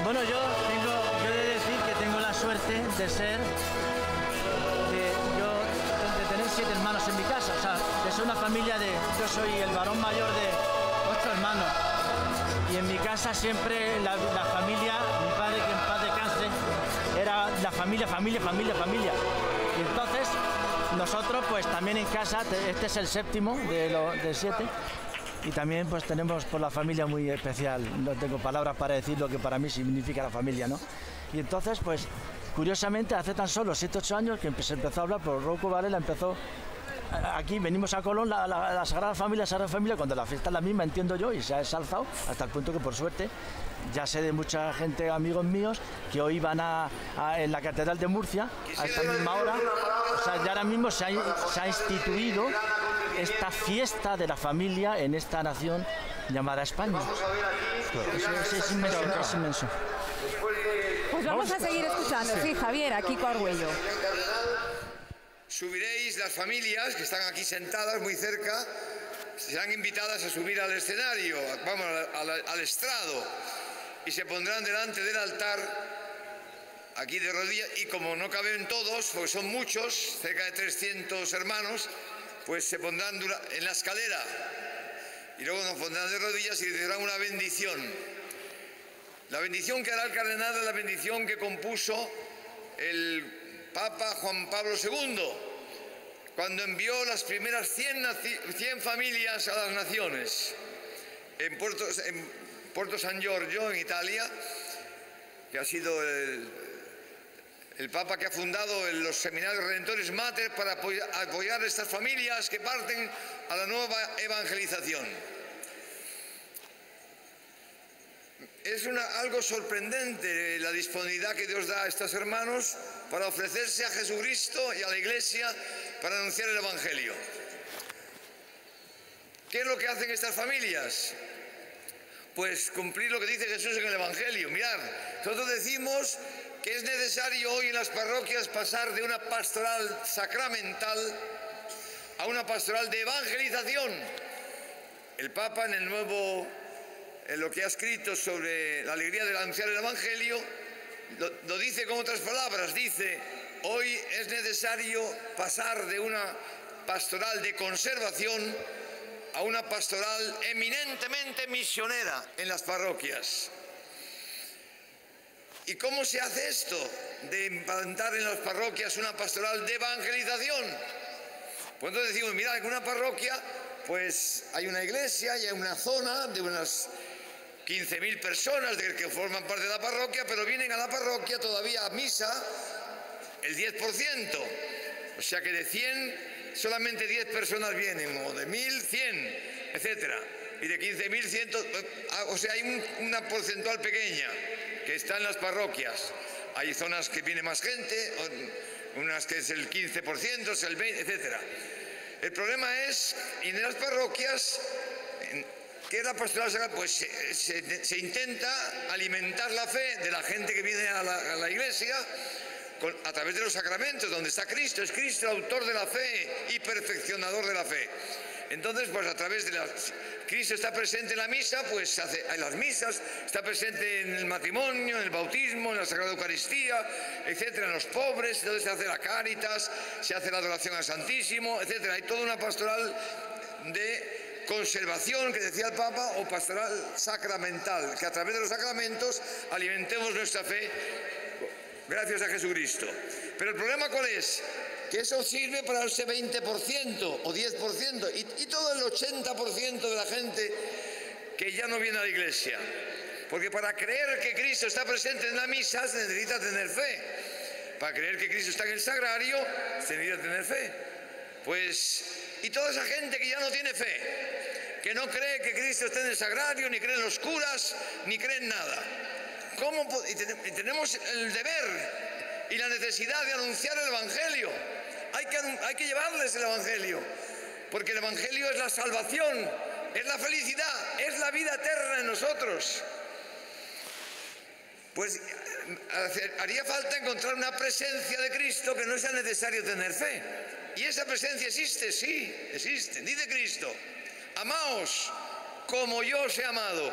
Bueno, yo he de decir que tengo la suerte de ser, de tener 7 hermanos en mi casa, o sea, de ser una familia yo soy el varón mayor de 8 hermanos. Y en mi casa siempre la familia, mi padre, que en paz descanse, era la familia. Y entonces nosotros pues también en casa, este es el 7º de 7, y también pues tenemos por la familia muy especial. No tengo palabras para decir lo que para mí significa la familia, ¿no? Y entonces pues curiosamente hace tan solo 7-8 años que se empezó a hablar, por Rouco Varela empezó. Aquí venimos a Colón, la Sagrada Familia, cuando la fiesta es la misma, entiendo yo, y se ha ensalzado hasta el punto que, por suerte, ya sé de mucha gente, amigos míos, que hoy van en la Catedral de Murcia, a esta misma hora. O sea, ya ahora mismo se ha instituido esta fiesta de la familia en esta nación llamada España. Eso es inmenso, es inmenso. Pues vamos a seguir escuchando, sí, Javier, aquí Kiko Argüello. Subiréis las familias que están aquí sentadas muy cerca, serán invitadas a subir al escenario, vamos, al estrado, y se pondrán delante del altar, aquí de rodillas, y como no caben todos, porque son muchos, cerca de 300 hermanos, pues se pondrán en la escalera, y luego nos pondrán de rodillas y les darán una bendición. La bendición que hará el cardenal es la bendición que compuso el Papa Juan Pablo II, cuando envió las primeras 100 familias a las naciones en Porto San Giorgio, en Italia, que ha sido el Papa que ha fundado los seminarios Redentores Mater para apoyar a estas familias que parten a la nueva evangelización. Es algo sorprendente la disponibilidad que Dios da a estos hermanos para ofrecerse a Jesucristo y a la Iglesia para anunciar el Evangelio. ¿Qué es lo que hacen estas familias? Pues cumplir lo que dice Jesús en el Evangelio. Mirad, nosotros decimos que es necesario hoy en las parroquias pasar de una pastoral sacramental a una pastoral de evangelización. El Papa en lo que ha escrito sobre la alegría de anunciar el Evangelio, lo dice con otras palabras, dice: hoy es necesario pasar de una pastoral de conservación a una pastoral eminentemente misionera en las parroquias. ¿Y cómo se hace esto de implantar en las parroquias una pastoral de evangelización? Pues entonces decimos, mirad, en una parroquia pues hay una iglesia y hay una zona de unas 15.000 personas que forman parte de la parroquia, pero vienen a la parroquia todavía a misa el 10%. O sea que de 100 solamente 10 personas vienen, o de 1.000, 100, etcétera. Y de 15.000, 100, o sea, hay una porcentual pequeña que está en las parroquias. Hay zonas que viene más gente, unas que es el 15%, es el 20%, etcétera. El problema es, y en las parroquias, ¿qué es la pastoral sacramental? Pues se intenta alimentar la fe de la gente que viene a la iglesia a través de los sacramentos, donde está Cristo. Es Cristo el autor de la fe y perfeccionador de la fe. Entonces, pues a través de Cristo está presente en la misa, pues se hace en las misas, está presente en el matrimonio, en el bautismo, en la Sagrada Eucaristía, etcétera, en los pobres. Entonces se hace la Cáritas, se hace la adoración al Santísimo, etcétera. Hay toda una pastoral de conservación, que decía el Papa, o pastoral sacramental, que a través de los sacramentos alimentemos nuestra fe gracias a Jesucristo. Pero el problema ¿cuál es? Que eso sirve para ese 20% o 10% y todo el 80% de la gente que ya no viene a la iglesia. Porque para creer que Cristo está presente en la misa se necesita tener fe. Para creer que Cristo está en el sagrario se necesita tener fe. Pues, y toda esa gente que ya no tiene fe, que no cree que Cristo esté en el sagrario, ni cree en los curas, ni cree en nada. Y tenemos el deber y la necesidad de anunciar el Evangelio. Hay que llevarles el Evangelio, porque el Evangelio es la salvación, es la felicidad, es la vida eterna en nosotros. Pues haría falta encontrar una presencia de Cristo que no sea necesario tener fe. Y esa presencia existe, sí, existe. Dice Cristo: amaos como yo os he amado.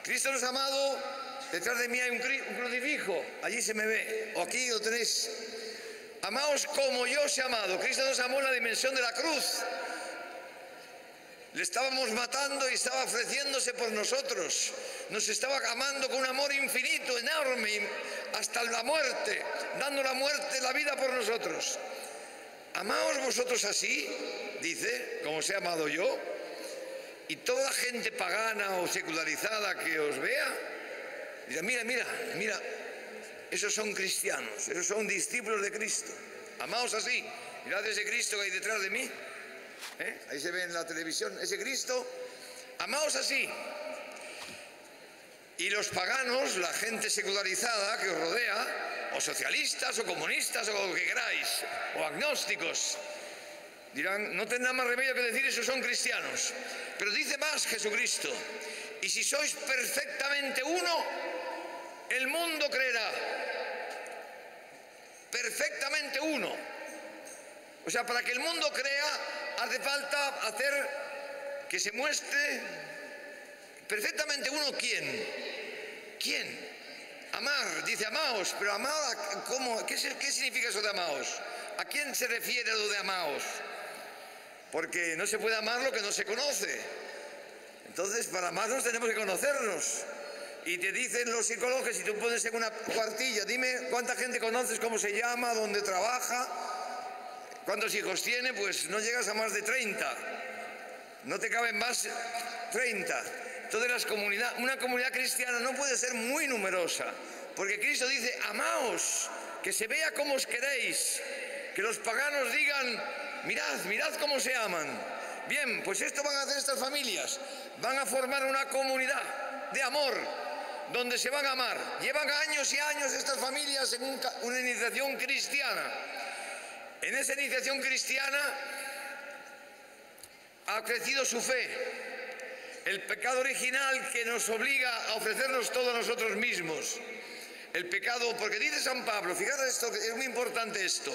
Cristo nos ha amado detrás de mí hay un crucifijo, allí se me ve, o aquí lo tenéis. Amaos como yo os he amado. Cristo nos amó en la dimensión de la cruz. Le estábamos matando y estaba ofreciéndose por nosotros. Nos estaba amando con un amor infinito, enorme, hasta la muerte, dando la muerte, la vida por nosotros. Amaos vosotros así, dice, como os he amado yo, y toda gente pagana o secularizada que os vea, dirá, mira, esos son cristianos, esos son discípulos de Cristo. Amaos así, mirad ese Cristo que hay detrás de mí. Ahí se ve en la televisión, ese Cristo, amaos así. Y los paganos, la gente secularizada que os rodea, o socialistas, o comunistas, o lo que queráis, o agnósticos, dirán, no tendrán más remedio que decir esos son cristianos. Pero dice más Jesucristo, y si sois perfectamente uno, el mundo creerá. Perfectamente uno. O sea, para que el mundo crea, hace falta hacer que se muestre perfectamente uno. ¿Quién? Amar, dice amaos, pero amar, ¿cómo? ¿Qué significa eso de amaos? ¿A quién se refiere lo de amaos? Porque no se puede amar lo que no se conoce. Entonces, para amarnos tenemos que conocernos. Y te dicen los psicólogos que si tú pones en una cuartilla, dime cuánta gente conoces, cómo se llama, dónde trabaja, cuántos hijos tiene, pues no llegas a más de 30. No te caben más 30. Entonces una comunidad cristiana no puede ser muy numerosa, porque Cristo dice, amaos, que se vea cómo os queréis, que los paganos digan, mirad cómo se aman. Bien, pues esto van a hacer estas familias, van a formar una comunidad de amor, donde se van a amar. Llevan años y años estas familias en una iniciación cristiana. En esa iniciación cristiana ha crecido su fe. El pecado original que nos obliga a ofrecernos todo a nosotros mismos. El pecado, porque dice San Pablo, fijaros esto, es muy importante esto.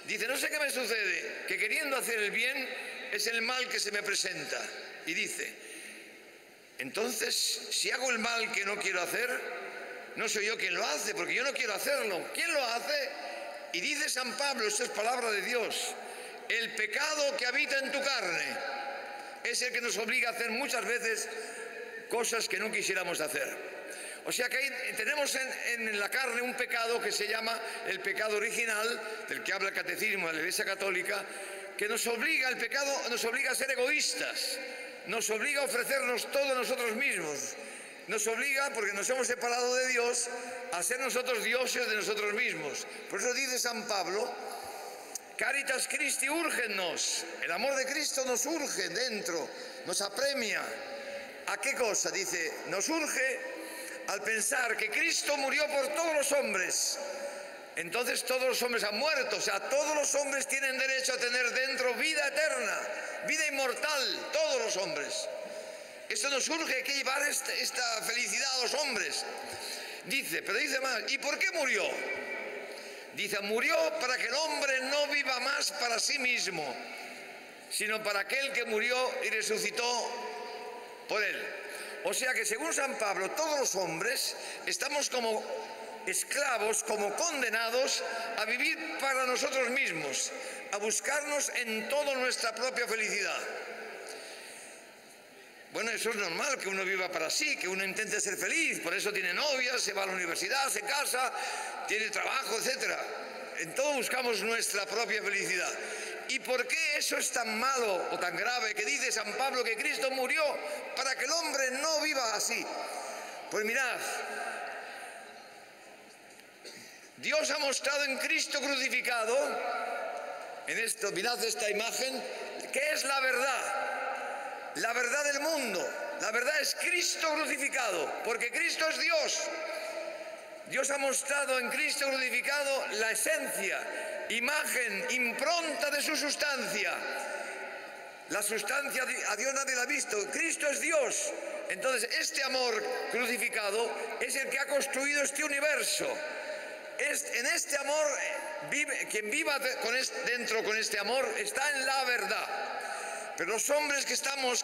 Dice, no sé qué me sucede, que queriendo hacer el bien es el mal que se me presenta. Y dice, entonces, si hago el mal que no quiero hacer, no soy yo quien lo hace, porque yo no quiero hacerlo. ¿Quién lo hace? Y dice San Pablo, esto es palabra de Dios, el pecado que habita en tu carne es el que nos obliga a hacer muchas veces cosas que no quisiéramos hacer. O sea que ahí tenemos en la carne un pecado que se llama el pecado original, del que habla el catecismo de la Iglesia Católica, que nos obliga, el pecado nos obliga a ser egoístas, nos obliga a ofrecernos todo a nosotros mismos, nos obliga, porque nos hemos separado de Dios, a ser nosotros dioses de nosotros mismos. Por eso dice San Pablo, Caritas Christi úrgenos, el amor de Cristo nos urge dentro, nos apremia. ¿A qué cosa? Dice, nos urge al pensar que Cristo murió por todos los hombres. Entonces todos los hombres han muerto, o sea, todos los hombres tienen derecho a tener dentro vida eterna, vida inmortal, todos los hombres. Esto nos urge, hay que llevar esta felicidad a los hombres. Dice, pero dice más, ¿y por qué murió? Dice, murió para que el hombre no viva más para sí mismo, sino para aquel que murió y resucitó por él. O sea que según San Pablo, todos los hombres estamos como esclavos, como condenados a vivir para nosotros mismos, a buscarnos en toda nuestra propia felicidad. Bueno, eso es normal, que uno viva para sí, que uno intente ser feliz, por eso tiene novia, se va a la universidad, se casa, tiene trabajo, etc. En todo buscamos nuestra propia felicidad. ¿Y por qué eso es tan malo o tan grave que dice San Pablo que Cristo murió para que el hombre no viva así? Pues mirad, Dios ha mostrado en Cristo crucificado, en esto, mirad esta imagen, que es la verdad del mundo. La verdad es Cristo crucificado, porque Cristo es Dios. Dios ha mostrado en Cristo crucificado la esencia, imagen, impronta de su sustancia. La sustancia a Dios nadie la ha visto. Cristo es Dios. Entonces este amor crucificado es el que ha construido este universo. En este amor, quien viva dentro con este amor está en la verdad. Pero los hombres que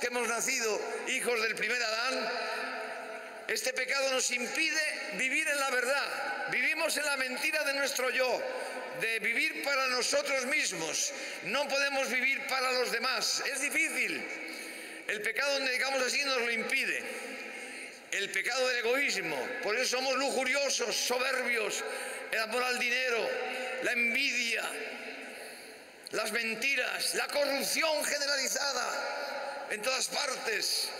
hemos nacido hijos del primer Adán, Este pecado nos impide vivir en la verdad. Vivimos en la mentira de nuestro yo, de vivir para nosotros mismos. No podemos vivir para los demás. Es difícil. El pecado, donde digamos así, nos lo impide. El pecado del egoísmo. Por eso somos lujuriosos, soberbios, el amor al dinero, la envidia, las mentiras, la corrupción generalizada en todas partes.